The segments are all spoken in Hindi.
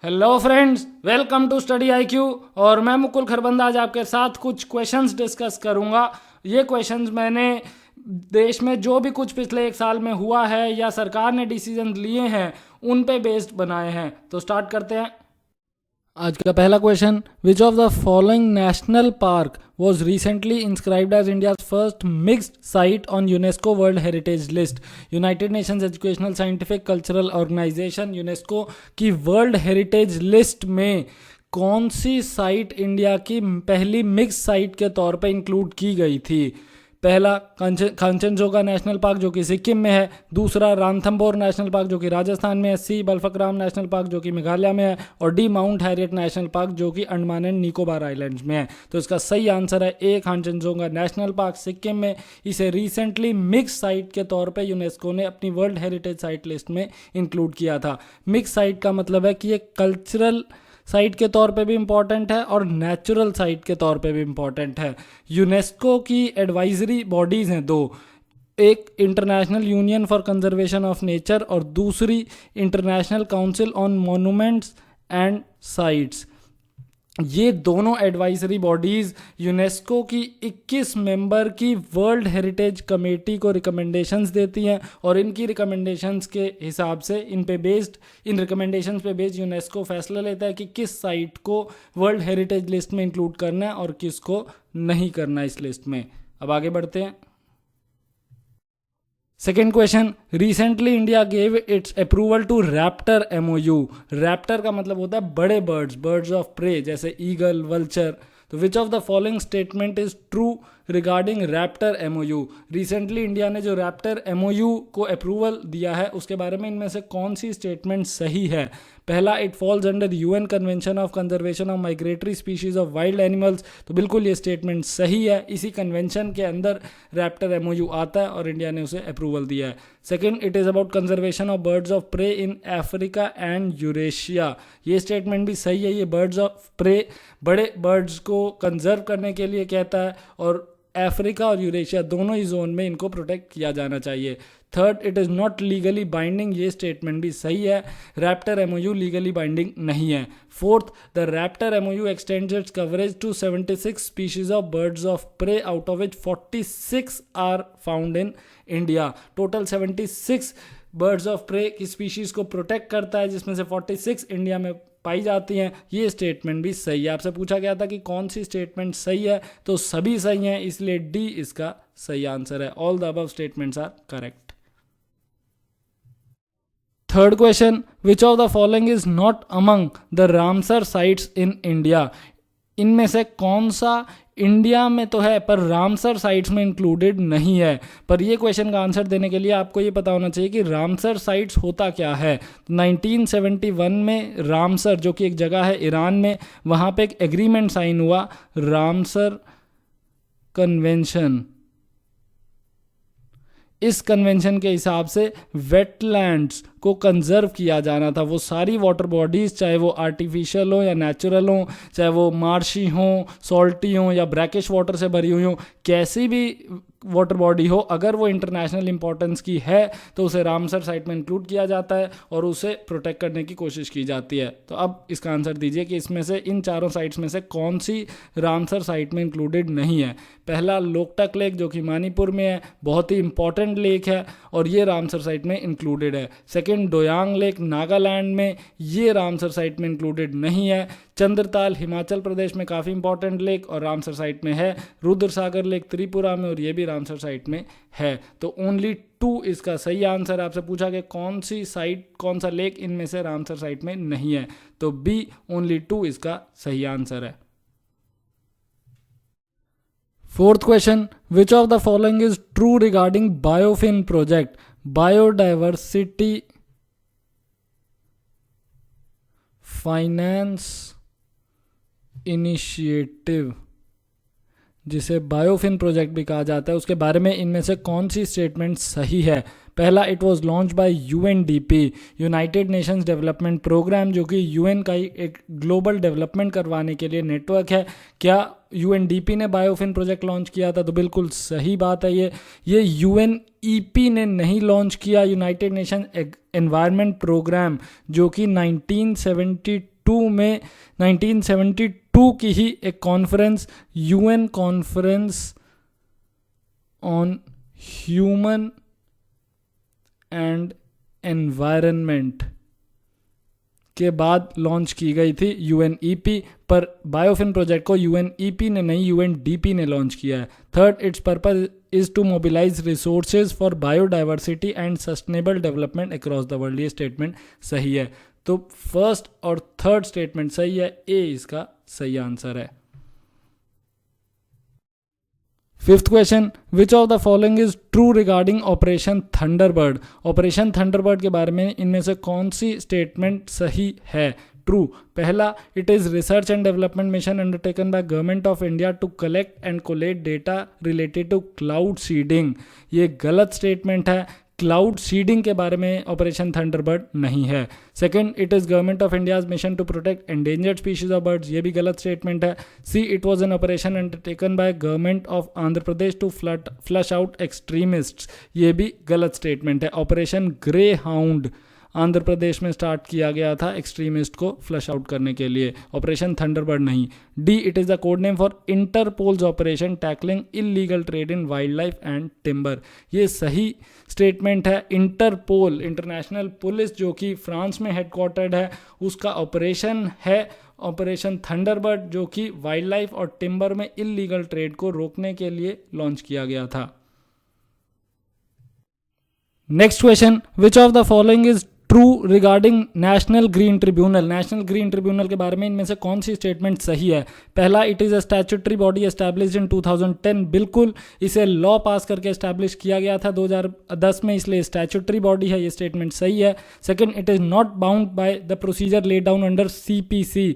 Hello friends, welcome to study IQ. और मैं मुकुल खरबंदा आज आपके साथ कुछ क्वेश्चंस डिस्कस करूंगा। ये क्वेश्चंस मैंने देश में जो भी कुछ पिछले एक साल में हुआ है या सरकार ने डिसीजन लिए हैं उन पे बेस्ड बनाए हैं। तो स्टार्ट करते हैं। आज का पहला question, which of the following national park was recently inscribed as India's first mixed site on UNESCO World Heritage List? United Nations Educational Scientific Cultural Organization UNESCO की वर्ल्ड हेरिटेज लिस्ट में कौन सी साइट इंडिया की पहली मिक्स साइट के तौर पर इंक्लूड की गई थी? पहला कांचनजोंगा नेशनल पार्क जो कि सिक्किम में है, दूसरा रानथंबोर नेशनल पार्क जो कि राजस्थान में है, सी बल्फकराम नेशनल पार्क जो कि मेघालय में है, और D mount Harriet national park जो कि अंडमान एंड निकोबार आइलैंड्स में है। तो इसका सही आंसर है ए, कांचनजोंगा नेशनल पार्क सिक्किम में। इसे रिसेंटली मिक्स साइट के तौर पर यूनेस्को ने अपनी वर्ल्ड हेरिटेज साइट लिस्ट में इंक्लूड किया था। मिक्स साइट का मतलब है कि ये कल्चरल साइट के तौर पे भी इम्पॉर्टेंट है और नेचुरल साइट के तौर पे भी इम्पॉर्टेंट है। यूनेस्को की एडवाइजरी बॉडीज़ हैं दो, एक international union for conservation of nature और दूसरी international council on monuments and sites. ये दोनों एडवाइजरी बॉडीज़ यूनेस्को की 21 मेंबर की वर्ल्ड हेरिटेज कमेटी को रिकमेंडेशंस देती हैं और इनकी रिकमेंडेशंस के हिसाब से इन रिकमेंडेशंस पे बेस्ड यूनेस्को फैसला लेता है कि किस साइट को वर्ल्ड हेरिटेज लिस्ट में इंक्लूड करना है और किसको नहीं करना इस लिस्ट में। अब आगे बढ़ते हैं। Second question, recently India gave its approval to raptor MOU। Raptor का मतलब होता है बड़े बर्ड्स ऑफ प्रे, जैसे ईगल, वल्चर। तो which of the following statement is true regarding raptor MOU? Recently India ने जो रैप्टर MOU को अप्रूवल दिया है उसके बारे में इनमें से कौन सी स्टेटमेंट सही है? पहला, it falls under UN convention of conservation of migratory species of wild animals. तो बिल्कुल ये स्टेटमेंट सही है, इसी कन्वेंशन के अंदर रैप्टर MOU आता है और इंडिया ने उसे अप्रूवल दिया है। Second, it is about conservation of birds of prey in Africa and Eurasia. ये स्टेटमेंट भी सही है, ये बर्ड्स ऑफ प्रे बड़े बर्ड्स को कंजर्व करने के लिए कहता है और अफ्रीका और यूरेशिया दोनों ही जोन में इनको प्रोटेक्ट किया जाना चाहिए। Third, it is not legally binding. ये स्टेटमेंट भी सही है, रैप्टर MOU लीगली बाइंडिंग नहीं है। Fourth, the raptor MOU extends its coverage to 76 species of birds of prey, out of which 46 are found in India. Total 76 birds of prey की स्पीशीज़ को प्रोटेक्ट करता है, जिसमें से 46 इंडिया में पाई जाती हैं। ये स्टेटमेंट भी सही है। आपसे पूछा गया था कि कौन सी स्टेटमेंट सही है, तो सभी सही हैं, इसलिए डी इसका सही आंसर है। All the above statements are correct. Third question, which of the following is not among the Ramsar sites in India? इनमें से कौन सा इंडिया में तो है पर रामसर साइट्स में इंक्लूडेड नहीं है? पर ये क्वेश्चन का आंसर देने के लिए आपको ये पता होना चाहिए कि रामसर साइट्स होता क्या है। 1971 में रामसर जो कि एक जगह है ईरान में, वहाँ पे एक एग्रीमेंट साइन हुआ, रामसर कन्वेंशन। इस कन्वेंशन के हिसाब से वेटलैंड्स को कंजर्व किया जाना था। वो सारी वाटर बॉडीज़, चाहे वो आर्टिफिशियल हो या नेचुरल हो, चाहे वो मार्शी हो, सॉल्टी हो या ब्रैकिश वाटर से भरी हुई हो, कैसी भी वाटर बॉडी हो, अगर वो इंटरनेशनल इंपॉर्टेंस की है तो उसे रामसर साइट में इंक्लूड किया जाता है और उसे प्रोटेक्ट करने की कोशिश की जाती है। तो अब इसका आंसर दीजिए कि इसमें से इन चारों साइट्स में से कौन सी रामसर साइट में इंक्लूडेड नहीं है। पहला, लोकटक लेक जो कि मणिपुर में है, बहुत ही इंपॉर्टेंट लेक है और ये रामसर साइट में इंक्लूडेड है। सेकेंड, डोयांग लेक नागालैंड में, ये रामसर साइट में इंक्लूडेड नहीं है। चंद्रताल हिमाचल प्रदेश में काफ़ी इंपॉर्टेंट लेक और रामसर साइट में है। रुद्रसागर लेक त्रिपुरा में और ये भी रामसर साइट में है। तो ओनली 2 इसका सही आंसर है। आपसे पूछा कि कौन सी साइट, कौन सा लेक इनमें से रामसर साइट में नहीं है, तो बी ओनली 2 इसका सही आंसर है। Fourth question, which of the following is true regarding BIOFIN project? Biodiversity finance initiative, जिसे बायोफिन प्रोजेक्ट भी कहा जाता है, उसके बारे में इनमें से कौन सी स्टेटमेंट सही है? पहला, it was launch by UNDP, united nations development programme, जो कि UN का ही एक ग्लोबल डेवलपमेंट करवाने के लिए नेटवर्क है। क्या यूएनडीपी ने बायोफिन प्रोजेक्ट लॉन्च किया था, तो बिल्कुल सही बात है ये यूएनईपी ने नहीं लॉन्च किया, यूनाइटेड नेशन एनवायरनमेंट प्रोग्राम, जो कि 1972 की ही एक conference, UN conference on human and environment के बाद लॉन्च की गई थी यूएनईपी, पर बायोफिन प्रोजेक्ट को यूएनईपी ने नहीं यूएनडीपी ने लॉन्च किया है। Third, its purpose is to mobilise resources for biodiversity and sustainable development across the world. ये स्टेटमेंट सही है, तो फर्स्ट और थर्ड स्टेटमेंट सही है, ए इसका सही आंसर है। Fifth question, which of the following is true regarding operation Thunderbird. Operation Thunderbird के बारे में इनमें से कौन सी स्टेटमेंट सही है? ट्रू, पहला, it is research and development mission undertaken by government of India to collect and collate data related to cloud seeding. ये गलत स्टेटमेंट है, क्लाउड सीडिंग के बारे में ऑपरेशन थंडरबर्ड नहीं है। Second, it is government of India's mission to protect endangered species of birds. ये भी गलत स्टेटमेंट है। C, it was an operation undertaken by government of Andhra Pradesh to flush out extremists. ये भी गलत स्टेटमेंट है। Operation Greyhound Andhra Pradesh में स्टार्ट किया गया था एक्सट्रीमिस्ट को फ्लश आउट करने के लिए, ऑपरेशन थंडरबर्ड नहीं। D, it is the code name for Interpol's operation tackling illegal trade in wild life and timber. ये सही स्टेटमेंट है। इंटरपोल, इंटरनेशनल पुलिस जो कि फ्रांस में हेडक्वार्टर्ड है, उसका ऑपरेशन है ऑपरेशन थंडरबर्ड, जो कि वाइल्ड लाइफ और टिम्बर में इलीगल ट्रेड को रोकने के लिए लॉन्च किया गया था। Next question, which of the following is true regarding national green tribunal. National green tribunal के बारे में इनमें से कौन सी स्टेटमेंट सही है? पहला, it is a statutory body established in 2010। बिल्कुल, इसे लॉ पास करके एस्टैब्लिश किया गया था 2010 में, इसलिए स्टैट्यूटरी बॉडी है, ये स्टेटमेंट सही है। Second, it is not bound by the procedure laid down under CPC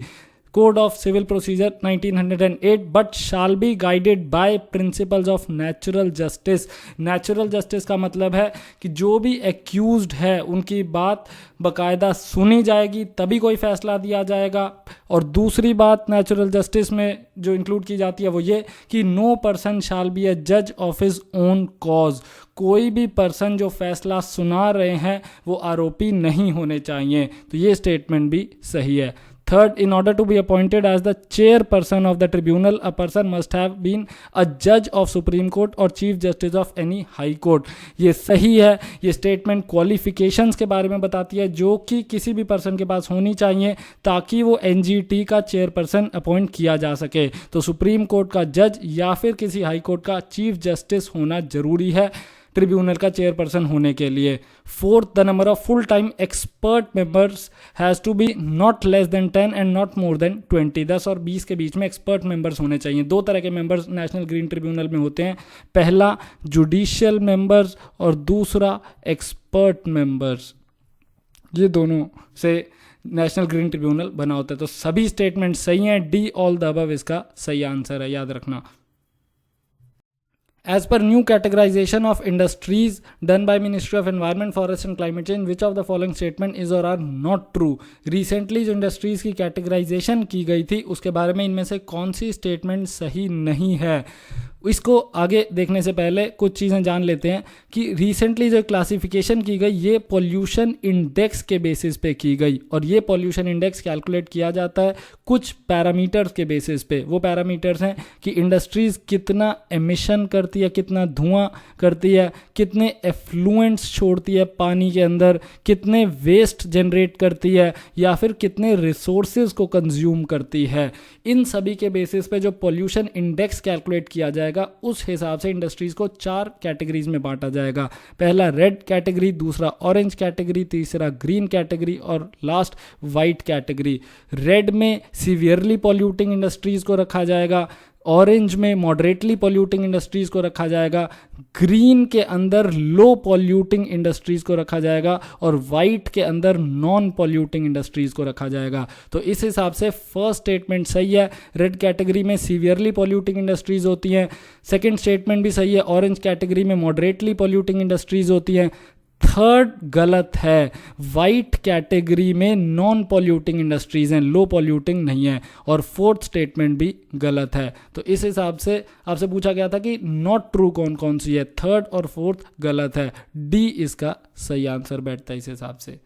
code of civil procedure 1908 but shall be guided by principles of natural justice. Natural justice का मतलब है कि जो भी एक्यूज्ड है उनकी बात बाकायदा सुनी जाएगी, तभी कोई फैसला दिया जाएगा। और दूसरी बात नेचुरल जस्टिस में जो इंक्लूड की जाती है वो ये कि no person shall be a जज ऑफ हिज ओन कॉज। कोई भी पर्सन जो फैसला सुना रहे हैं वो आरोपी नहीं होने चाहिए, तो ये स्टेटमेंट भी सही है। Third, in order to be appointed as the chairperson of the tribunal, a person must have been a judge of Supreme Court or Chief Justice of any High Court. ये सही है। ये स्टेटमेंट क्वालिफिकेशंस के बारे में बताती है जो कि किसी भी पर्सन के पास होनी चाहिए ताकि वो एनजीटी का चेयरपर्सन अपॉइंट किया जा सके। तो सुप्रीम कोर्ट का जज या फिर किसी हाई कोर्ट का चीफ जस्टिस होना जरूरी है ट्रिब्यूनल का चेयरपर्सन होने के लिए। Fourth, the number of full time expert members has to be not less than 10 and not more than 20। 10 और 20 के बीच में एक्सपर्ट मेंबर्स होने चाहिए। दो तरह के मेंबर्स नेशनल ग्रीन ट्रिब्यूनल में होते हैं, पहला जुडिशियल मेंबर्स और दूसरा एक्सपर्ट मेंबर्स। ये दोनों से नेशनल ग्रीन ट्रिब्यूनल बना होता है। तो सभी स्टेटमेंट सही हैं, डी ऑल द अबव इसका सही आंसर है, याद रखना। As per new categorization of industries done by Ministry of Environment, Forest and Climate Change, which of the following statement is or are not true? Recently जो इंडस्ट्रीज़ की कैटेगराइजेशन की गई थी उसके बारे में इनमें से कौन सी स्टेटमेंट सही नहीं है? इसको आगे देखने से पहले कुछ चीज़ें जान लेते हैं कि रिसेंटली जो क्लासिफिकेशन की गई ये पॉल्यूशन इंडेक्स के बेसिस पे की गई, और ये पॉल्यूशन इंडेक्स कैलकुलेट किया जाता है कुछ पैरामीटर्स के बेसिस पे। वो पैरामीटर्स हैं कि इंडस्ट्रीज़ कितना एमिशन करती है, कितना धुआं करती है, कितने एफ्लुएंट्स छोड़ती है पानी के अंदर, कितने वेस्ट जनरेट करती है, या फिर कितने रिसोर्सेज को कंज्यूम करती है। इन सभी के बेसिस पे जो पॉल्यूशन इंडेक्स कैलकुलेट किया जाएगा उस हिसाब से इंडस्ट्रीज को 4 कैटेगरीज में बांटा जाएगा। पहला रेड कैटेगरी, दूसरा ऑरेंज कैटेगरी, तीसरा ग्रीन कैटेगरी और लास्ट वाइट कैटेगरी। रेड में सीवियरली पॉल्यूटिंग इंडस्ट्रीज को रखा जाएगा, ऑरेंज में मॉडरेटली पॉल्यूटिंग इंडस्ट्रीज को रखा जाएगा, ग्रीन के अंदर लो पॉल्यूटिंग इंडस्ट्रीज को रखा जाएगा और वाइट के अंदर नॉन पॉल्यूटिंग इंडस्ट्रीज को रखा जाएगा। तो इस हिसाब से फर्स्ट स्टेटमेंट सही है, रेड कैटेगरी में सीवियरली पॉल्यूटिंग इंडस्ट्रीज होती हैं। सेकंड स्टेटमेंट भी सही है, ऑरेंज कैटेगरी में मॉडरेटली पॉल्यूटिंग इंडस्ट्रीज होती हैं। थर्ड गलत है, वाइट कैटेगरी में नॉन पॉल्यूटिंग इंडस्ट्रीज हैं, लो पॉल्यूटिंग नहीं है। और फोर्थ स्टेटमेंट भी गलत है। तो इस हिसाब से आपसे पूछा गया था कि नॉट ट्रू कौन कौन सी है, थर्ड और फोर्थ गलत है, डी इसका सही आंसर बैठता है इस हिसाब से।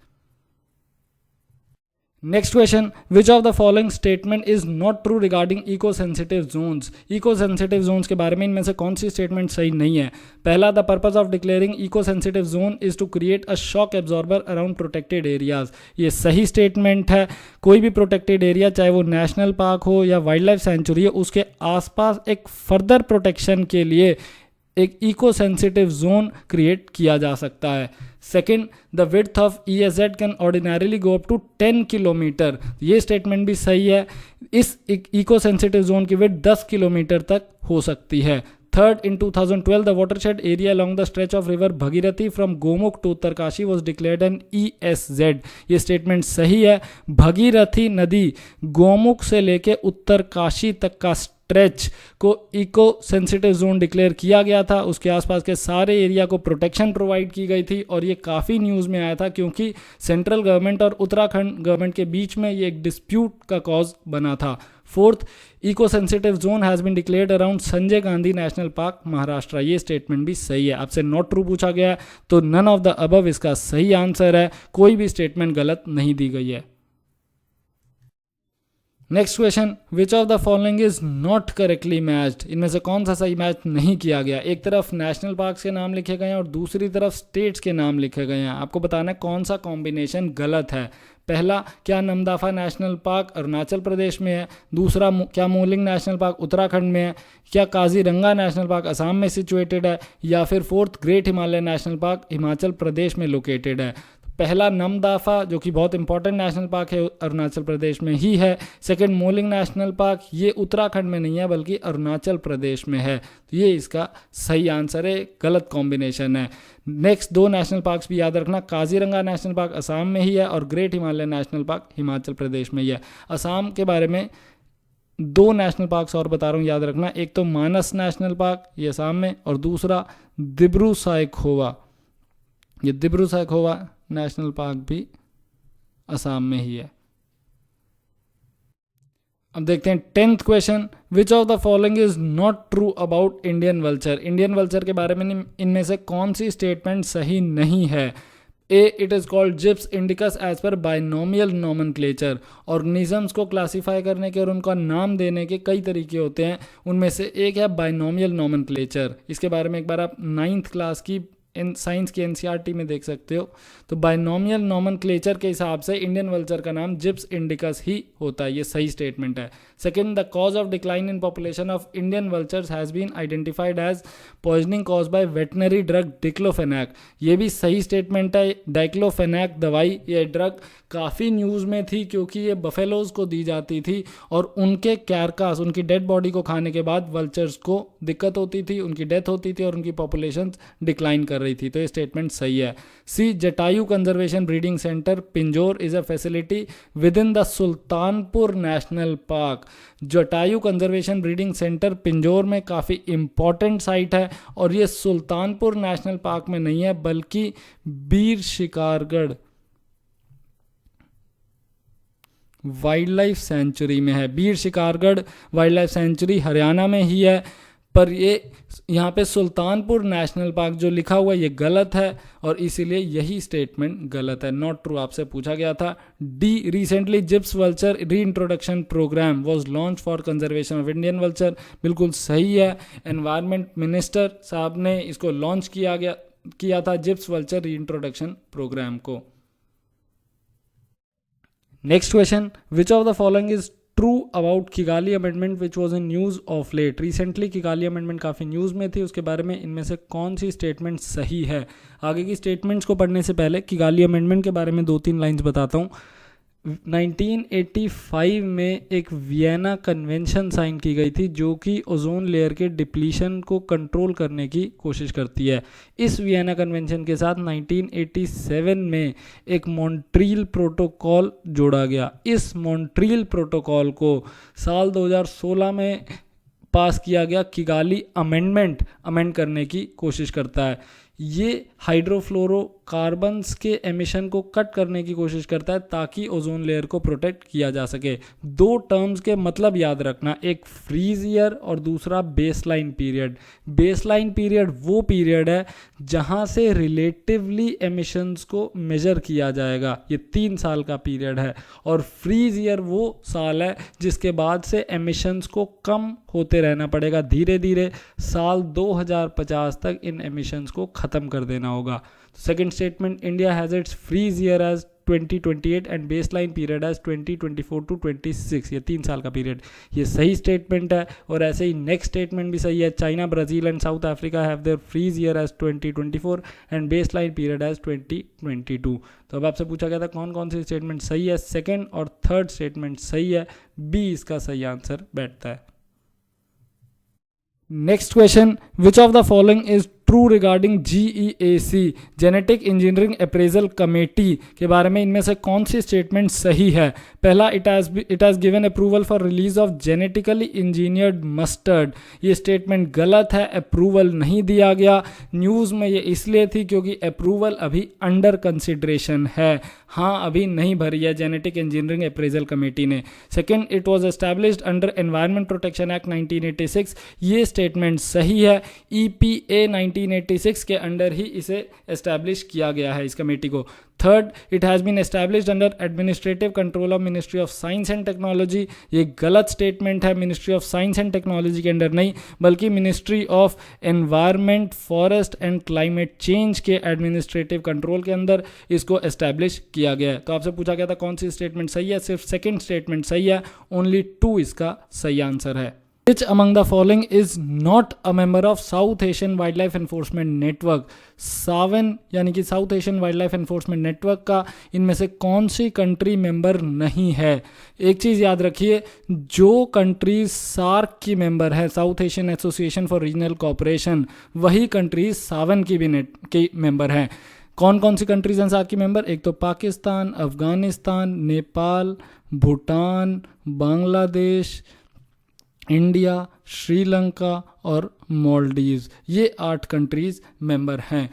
Next question, which of the following statement is not true regarding eco sensitive zones. Eco sensitive zones के बारे में इनमें से कौन सी स्टेटमेंट सही नहीं है। पहला, the purpose of declaring eco sensitive zone is to create a shock absorber around protected areas. ये सही स्टेटमेंट है। कोई भी प्रोटेक्टेड एरिया, चाहे वो नेशनल पार्क हो या वाइल्ड लाइफ सेंचुरी हो, उसके आसपास एक फर्दर प्रोटेक्शन के लिए एक इको सेंसिटिव जोन क्रिएट किया जा सकता है। Second, the width of EEZ can ordinarily go up to 10 kilometre. ये स्टेटमेंट भी सही है। इस इको सेंसिटिव जोन की विड्थ 10 किलोमीटर तक हो सकती है। Third, in 2012 the watershed area along the stretch of river Bhagirathi from Gomukh to Uttarkashi was declared an ESZ। ये स्टेटमेंट सही है। भगीरथी नदी गोमुख से लेके उत्तरकाशी तक का स्ट्रेच को इको सेंसिटिव जोन डिक्लेयर किया गया था। उसके आसपास के सारे एरिया को प्रोटेक्शन प्रोवाइड की गई थी और ये काफ़ी न्यूज़ में आया था क्योंकि सेंट्रल गवर्नमेंट और उत्तराखंड गवर्नमेंट के बीच में ये एक डिस्प्यूट का कॉज बना था। Fourth, eco sensitive zone has been declared around Sanjay Gandhi national park Maharashtra. ये स्टेटमेंट भी सही है। आपसे नॉट ट्रू पूछा गया है तो नन ऑफ द अबव इसका सही आंसर है। कोई भी स्टेटमेंट गलत नहीं दी गई है। Next question, which of the following is not correctly matched. इनमें से कौन सा सही मैच नहीं किया गया। एक तरफ नेशनल पार्क्स के नाम लिखे गए हैं और दूसरी तरफ स्टेट्स के नाम लिखे गए हैं। आपको बताना है कौन सा कॉम्बिनेशन गलत है। पहला, क्या नमदफा नेशनल पार्क अरुणाचल प्रदेश में है। दूसरा, क्या मोलिंग नेशनल पार्क उत्तराखंड में है। क्या काजीरंगा नेशनल पार्क असम में सिचुएटेड है। या फिर fourth, great Himalaya national park Himachal Pradesh में लोकेटेड है। पहला, नमदफा जो कि बहुत इंपॉर्टेंट नेशनल पार्क है अरुणाचल प्रदेश में ही है। सेकंड, मोलिंग नेशनल पार्क ये उत्तराखंड में नहीं है बल्कि अरुणाचल प्रदेश में है। तो ये इसका सही आंसर है, गलत कॉम्बिनेशन है। नेक्स्ट दो नेशनल पार्क्स भी याद रखना, काजीरंगा नेशनल पार्क असम में ही है और great Himalaya national park Himachal Pradesh में ही है। असम के बारे में दो नेशनल पार्क्स और बता रहा हूँ, याद रखना। एक तो मानस नेशनल पार्क ये असम में और दूसरा दिब्रू साइखोवा, ये दिब्रू साइखोवा नेशनल पार्क भी असम में ही है। अब देखते हैं 10th question, which of the following is not true about Indian vulture. Indian vulture के बारे में इनमें से कौन सी स्टेटमेंट सही नहीं है। A, it is called Gyps indicus as per binomial nomenclature. Organisms को क्लासीफाई करने के और उनका नाम देने के कई तरीके होते हैं, उनमें से एक है बाइनोमियल नॉमेनक्लेचर। इसके बारे में एक बार आप 9th क्लास की साइंस की NCERT में देख सकते हो। तो बाइनोमियल नॉमेनक्लेचर के हिसाब से इंडियन वल्चर का नाम जिप्स इंडिकस ही होता है। ये सही स्टेटमेंट है। Second, the cause of decline in population of Indian vultures has been identified as poisoning caused by veterinary drug diclofenac. ये भी सही स्टेटमेंट है। डाइक्लोफेनैक दवाई, ये ड्रग काफ़ी न्यूज़ में थी क्योंकि ये बफेलोज को दी जाती थी और उनके कैरकास, उनकी डेड बॉडी को खाने के बाद वल्चर्स को दिक्कत होती थी, उनकी डेथ होती थी और उनकी पॉपुलेशन डिक्लाइन कर रही थी। तो ये स्टेटमेंट सही है। C, Jatayu conservation breeding centre Pinjore is a facility within the Sultanpur national park. Jatayu conservation breeding centre Pinjore में काफ़ी इंपॉर्टेंट साइट है और ये सुल्तानपुर नेशनल पार्क में नहीं है बल्कि बीर शिकारगढ़ वाइल्ड लाइफ सेंचुरी में है। बीर Shikargarh wild life sanctuary Haryana में ही है, पर ये यहाँ पे सुल्तानपुर नेशनल पार्क जो लिखा हुआ है ये गलत है और इसीलिए यही स्टेटमेंट गलत है। नॉट ट्रू आपसे पूछा गया था। D, recently Gyps vulture re introduction programme was launch for conservation of Indian vulture. बिल्कुल सही है। एनवायरमेंट मिनिस्टर साहब ने इसको लॉन्च किया था Gyps vulture re introduction programme को। Next question, which of the following is true about Kigali amendment which was in news of late. Recently Kigali amendment काफ़ी न्यूज़ में थी, उसके बारे में इनमें से कौन सी स्टेटमेंट सही है। आगे की स्टेटमेंट्स को पढ़ने से पहले किगाली अमेंडमेंट के बारे में 2-3 लाइन्स बताता हूँ। 1985 में एक वियना कन्वेंशन साइन की गई थी जो कि ओजोन लेयर के डिप्लीशन को कंट्रोल करने की कोशिश करती है। इस वियना कन्वेंशन के साथ 1987 में एक मॉन्ट्रियल प्रोटोकॉल जोड़ा गया। इस मॉन्ट्रियल प्रोटोकॉल को साल 2016 में पास किया गया। किगाली अमेंड करने की कोशिश करता है। ये हाइड्रोफ्लोरो कार्बन्स के एमिशन को कट करने की कोशिश करता है ताकि ओजोन लेयर को प्रोटेक्ट किया जा सके। दो टर्म्स के मतलब याद रखना, एक फ्रीज ईयर और दूसरा बेसलाइन पीरियड। बेसलाइन पीरियड वो पीरियड है जहां से रिलेटिवली एमिशंस को मेजर किया जाएगा, ये 3 साल का पीरियड है। और फ्रीज ईयर वो साल है जिसके बाद से एमिशंस को कम होते रहना पड़ेगा, धीरे धीरे साल 2050 तक इन एमिशंस को ख़त्म कर देना होगा। Second statement, India has its freeze year as 2028 and baseline period as 2024 to 26, ये 3 साल का पीरियड, ये सही स्टेटमेंट है। और ऐसे ही नेक्स्ट स्टेटमेंट भी सही है, China, Brazil and South Africa have their freeze year as 2024 and baseline period as 2022। तो अब आपसे पूछा गया था कौन कौन सी स्टेटमेंट सही है, सेकेंड और थर्ड स्टेटमेंट सही है, बी इसका सही आंसर बैठता है। Next question, which of the following is true regarding GEAC genetic engineering appraisal committee के बारे में इनमें से कौन सी स्टेटमेंट सही है? पहला, it has given approval for release of genetically engineered mustard, ये स्टेटमेंट गलत है, अप्रूवल नहीं दिया गया। न्यूज़ में ये इसलिए थी क्योंकि अप्रूवल अभी अंडर कंसिडरेशन है, हाँ अभी नहीं भरी है जेनेटिक इंजीनियरिंग अप्रेजल कमेटी ने। Second, it was established under environment protection act 1986, ये स्टेटमेंट सही है, EPA 1986 के अंडर ही इसे एस्टैब्लिश किया गया है इस कमेटी को। Third, it has been established under administrative control of ministry of science and technology, ये गलत स्टेटमेंट है, ministry of science and technology के अंडर नहीं बल्कि ministry of environment, forest and climate change के एडमिनिस्ट्रेटिव कंट्रोल के अंदर इसको एस्टैब्लिश किया गया है। तो आपसे पूछा गया था कौन सी स्टेटमेंट सही है, सिर्फ सेकेंड स्टेटमेंट सही है, ओनली 2 इसका सही आंसर है। Which among the following is not a member of South Asian Wildlife Enforcement Network? सावन यानी कि south Asian wild life enforcement network का इनमें से कौन सी कंट्री मेंबर नहीं है? एक चीज़ याद रखिए, जो कंट्रीज सार्क की मेंबर है, south Asian association for regional cooperation, वही कंट्रीज सावन की भी की मेंबर हैं। कौन कौन सी कंट्रीज हैं सार्क की मेंबर? एक तो पाकिस्तान, अफगानिस्तान, नेपाल, भूटान, बांग्लादेश, इंडिया, श्रीलंका और मालदीव्स, ये 8 कंट्रीज़ मेंबर हैं।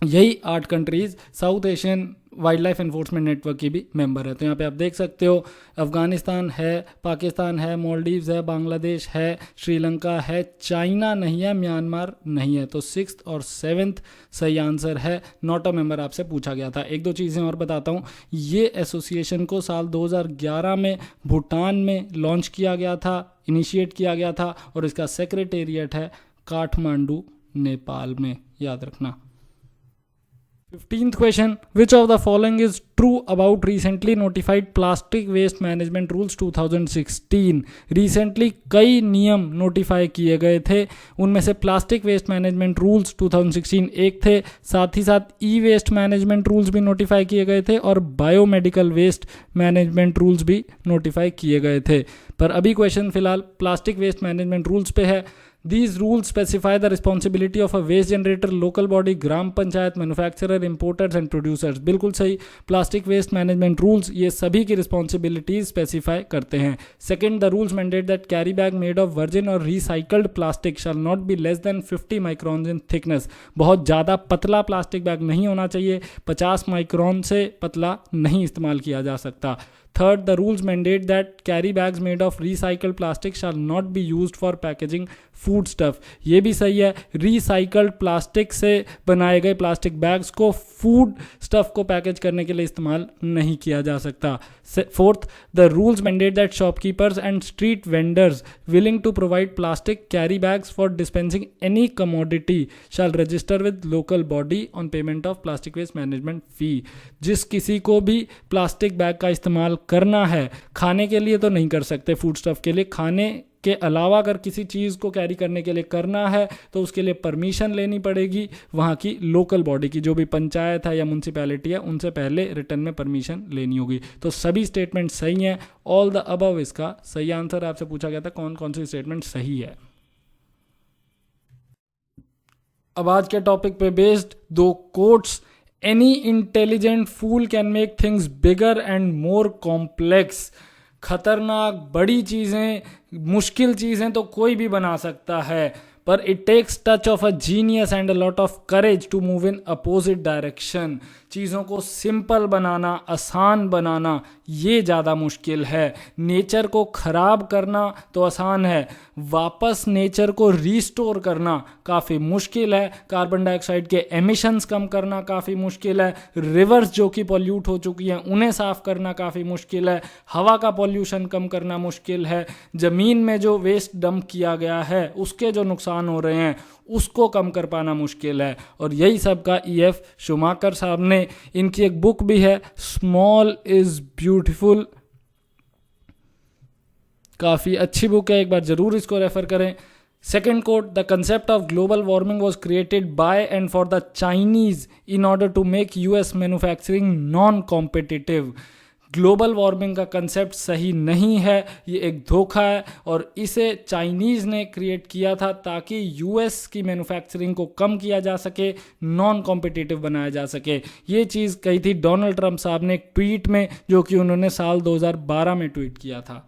यही 8 countries south Asian wild life enforcement network की भी मेंबर है। तो यहाँ पे आप देख सकते हो अफगानिस्तान है, पाकिस्तान है, मालदीव्स है, बांग्लादेश है, श्रीलंका है, चाइना नहीं है, म्यांमार नहीं है। तो 6th और 7th सही आंसर है, नॉट अ मेंबर आपसे पूछा गया था। एक दो चीज़ें और बताता हूँ, ये एसोसिएशन को साल 2011 में भूटान में लॉन्च किया गया था, इनिशिएट किया गया था, और इसका सेक्रेटेरिएट है काठमांडू, नेपाल में, याद रखना। 15th question, which of the following is true about recently notified plastic waste management rules 2016? Recently कई नियम नोटिफाई किए गए थे, उनमें से प्लास्टिक वेस्ट मैनेजमेंट रूल्स 2016 एक थे, साथ ही साथ ई वेस्ट मैनेजमेंट रूल्स भी नोटिफाई किए गए थे और बायोमेडिकल वेस्ट मैनेजमेंट रूल्स भी नोटिफाई किए गए थे। पर अभी क्वेश्चन फिलहाल प्लास्टिक वेस्ट मैनेजमेंट रूल्स पे है। These rules specify the responsibility of a waste generator, local body, gram panchayat, manufacturer, importers and producers। बिल्कुल सही, प्लास्टिक वेस्ट मैनेजमेंट रूल्स ये सभी की रिस्पॉन्सिबिलिटीज स्पेसिफाई करते हैं। Second, the rules mandate that carry bag made of virgin और recycled plastic shall not be less than 50 micron in thickness. बहुत ज़्यादा पतला प्लास्टिक बैग नहीं होना चाहिए, 50 माइक्रॉन से पतला नहीं इस्तेमाल किया जा सकता। Third, the rules mandate that carry bags made of recycled plastic shall not be used for packaging food stuff। ये भी सही है, रिसाइकल्ड प्लास्टिक से बनाए गए प्लास्टिक बैग्स को फूड स्टफ को पैकेज करने के लिए इस्तेमाल नहीं किया जा सकता। Fourth, the rules mandate that shopkeepers and street vendors willing to provide plastic carry bags for dispensing any commodity shall register with local body on payment of plastic waste management fee. जिस किसी को भी प्लास्टिक बैग का इस्तेमाल करना है, खाने के लिए तो नहीं कर सकते, फूड स्टफ के लिए, खाने के अलावा अगर किसी चीज़ को कैरी करने के लिए करना है तो उसके लिए परमिशन लेनी पड़ेगी वहाँ की लोकल बॉडी की, जो भी पंचायत है या म्यूनसिपैलिटी है, उनसे पहले रिटर्न में परमिशन लेनी होगी। तो सभी स्टेटमेंट सही हैं, ऑल द अबव इसका सही आंसर। आपसे पूछा गया था कौन कौन सी स्टेटमेंट सही है। अब आज के टॉपिक पे based 2 quotes. Any intelligent fool can make things bigger and more complex. खतरनाक बड़ी चीज़ें, मुश्किल चीज़ें तो कोई भी बना सकता है, पर it takes touch of a genius and a lot of courage to move in opposite direction. चीज़ों को सिंपल बनाना, आसान बनाना, ये ज़्यादा मुश्किल है। नेचर को ख़राब करना तो आसान है, वापस नेचर को रीस्टोर करना काफ़ी मुश्किल है। कार्बन डाइऑक्साइड के एमिशंस कम करना काफ़ी मुश्किल है। रिवर्स जो कि पॉल्यूट हो चुकी हैं उन्हें साफ़ करना काफ़ी मुश्किल है। हवा का पॉल्यूशन कम करना मुश्किल है। ज़मीन में जो वेस्ट डंप किया गया है उसके जो नुकसान हो रहे हैं उसको कम कर पाना मुश्किल है। और यही सब का E.F. शूमाकर साहब ने, इनकी एक बुक भी है स्मॉल इज़ ब्यूटीफुल, काफ़ी अच्छी बुक है, एक बार ज़रूर इसको रेफ़र करें। Second quote, the concept of global warming was created by and for the Chinese in order to make US manufacturing non competitive. Global warming का कंसेप्ट सही नहीं है, ये एक धोखा है और इसे चाइनीज़ ने क्रिएट किया था ताकि US की मैन्युफैक्चरिंग को कम किया जा सके, नॉन कॉम्पिटिटिव बनाया जा सके। ये चीज़ कही थी डोनाल्ड ट्रंप साहब ने एक ट्वीट में, जो कि उन्होंने साल 2012 में ट्वीट किया था।